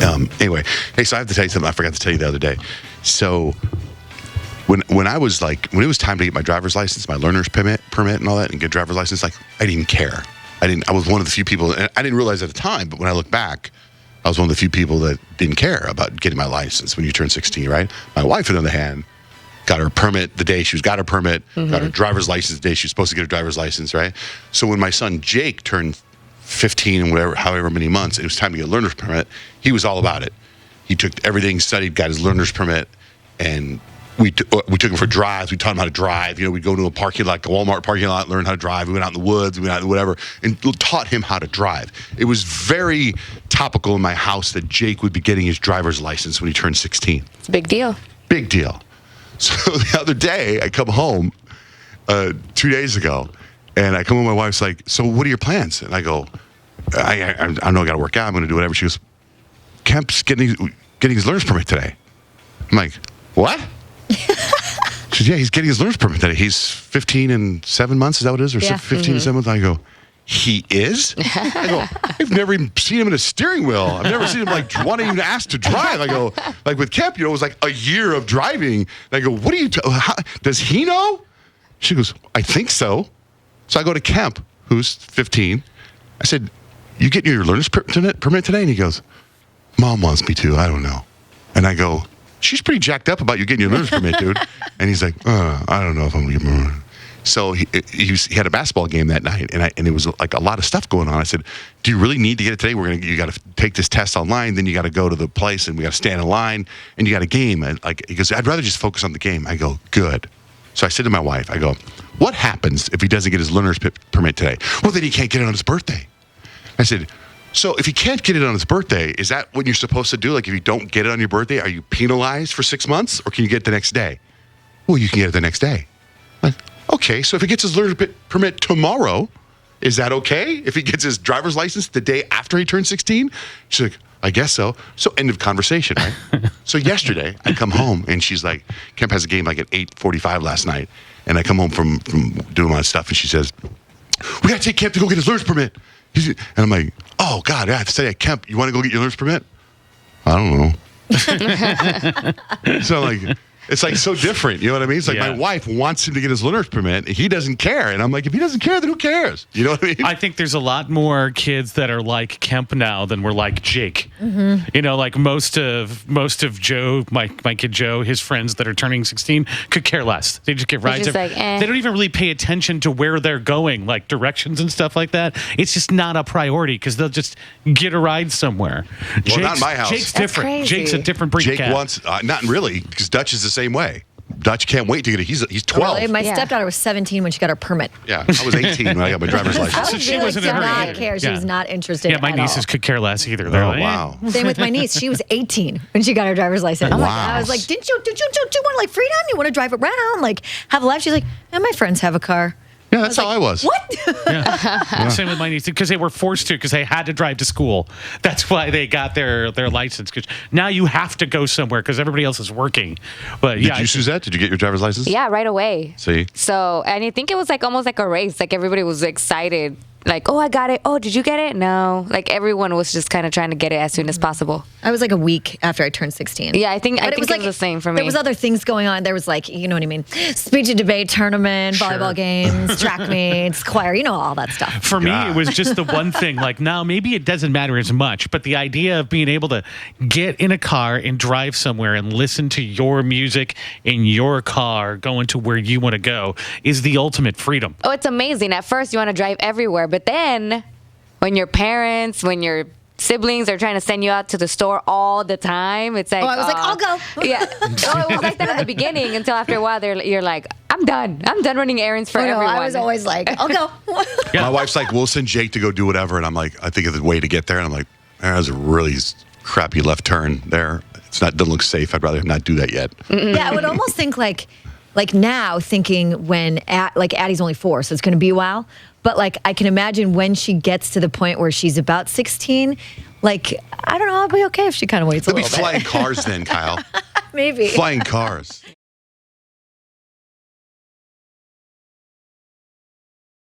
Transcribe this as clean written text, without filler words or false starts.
Anyway, hey, so I have to tell you something I forgot to tell you the other day. So when it was time to get my driver's license, my learner's permit and all that, and get a driver's license, like, I didn't care. I was one of the few people, and I didn't realize at the time, but when I look back, I was one of the few people that didn't care about getting my license when you turn 16, right? My wife, on the other hand, got her permit the day got her permit, got her driver's license the day she was supposed to get her driver's license, right? So when my son Jake turned 15 and however many months, it was time to get a learner's permit, he was all about it. He took everything, studied, got his learner's permit, and we took him for drives. We taught him how to drive. We'd go to a parking lot, like a Walmart parking lot, learn how to drive. We went out in the woods, we went out in whatever, and taught him how to drive. It was very topical in my house that Jake would be getting his driver's license when he turned 16. It's a big deal. Big deal. So the other day, I come home 2 days ago, and I come home, my wife's like, so what are your plans? And I go, I know I got to work out. I'm going to do whatever. She goes, Kemp's getting his learner's permit today. I'm like, what? She said, yeah, he's getting his learner's permit today. He's 15 and 7 months. Is that what it is? Or yeah. 15 and 7 months? I go, he is? I go, I've never even seen him in a steering wheel. I've never seen him want to even ask to drive. I go, like with Kemp, it was like a year of driving. And I go, what do you, does he know? She goes, I think so. So I go to Kemp, who's 15. I said, you getting your learner's permit today? And he goes, Mom wants me to. I don't know. And I go, she's pretty jacked up about you getting your learner's permit, dude. And he's like, I don't know if I'm going to get my. So he had a basketball game that night, and it was like a lot of stuff going on. I said, do you really need to get it today? You got to take this test online, then you got to go to the place, and we got to stand in line, and you got a game. And he goes, I'd rather just focus on the game. I go, good. So I said to my wife, I go, what happens if he doesn't get his learner's permit today? Well, then he can't get it on his birthday. I said, so if he can't get it on his birthday, is that what you're supposed to do? Like if you don't get it on your birthday, are you penalized for 6 months, or can you get it the next day? Well, you can get it the next day. Like, okay, so if he gets his learner's permit tomorrow, is that okay? If he gets his driver's license the day after he turns 16? She's like, I guess so. So end of conversation, right? So yesterday, I come home, and she's like, Kemp has a game like at 8:45 last night, and I come home from doing my stuff, and she says, we got to take Kemp to go get his learner's permit. And I'm like, oh, God, I have to say, Kemp, you want to go get your learner's permit? I don't know. So I'm like, it's like so different. You know what I mean? It's like my wife wants him to get his learner's permit. He doesn't care. And I'm like, if he doesn't care, then who cares? You know what I mean? I think there's a lot more kids that are like Kemp now than were like Jake. Mm-hmm. Like most of Joe, my kid Joe, his friends that are turning 16 could care less. They just get rides. Like, They don't even really pay attention to where they're going, like directions and stuff like that. It's just not a priority because they'll just get a ride somewhere. Well, not in my house. Jake's That's different. crazy. Jake's a different breed. Jake wants, not really, because Dutch is the same way. Dutch can't wait to get it. He's 12. Really? My stepdaughter was 17 when she got her permit. Yeah, I was 18 when I got my driver's license. So she really wasn't in a did hurry not care. She Yeah. was not interested Yeah, my at nieces all. could care less either. They're Oh, like, wow. Same with my niece. She was 18 when she got her driver's license. Wow. I was like, do you want like freedom? You want to drive around? Like have a life? She's like, my friends have a car. Yeah, that's how I was. What? Same with my niece because they were forced to because they had to drive to school. That's why they got their license. Because now you have to go somewhere because everybody else is working. But Did you, Suzette? Did you get your driver's license? Yeah, right away. See? So, and I think it was like almost like a race. Like everybody was excited. Like, oh, I got it. Oh, did you get it? No. Like everyone was just kind of trying to get it as soon as possible. I was like a week after I turned 16. Yeah, I think it was like the same for me. There was other things going on. There was like, you know what I mean? Speech and debate tournament, volleyball games, track meets, choir, all that stuff. For me, it was just the one thing. Like now, maybe it doesn't matter as much, but the idea of being able to get in a car and drive somewhere and listen to your music in your car going to where you want to go is the ultimate freedom. Oh, it's amazing. At first, you want to drive everywhere, but then when your parents, when your siblings are trying to send you out to the store all the time, it's like, I was like, I'll go. Yeah. Oh, it was like that at the beginning until after a while, you're like, I'm done. I'm done running errands for everyone. I was always like, I'll go. My wife's like, we'll send Jake to go do whatever. And I'm like, I think of the way to get there. And I'm like, that was a really crappy left turn there. Doesn't look safe. I'd rather not do that yet. Yeah, I would almost think like now thinking when Addie's only 4, so it's going to be a while. But like I can imagine when she gets to the point where she's about 16, like I don't know, I'll be okay if she kind of waits a They'll be little bit. flying cars then, Kyle. Maybe. Flying cars.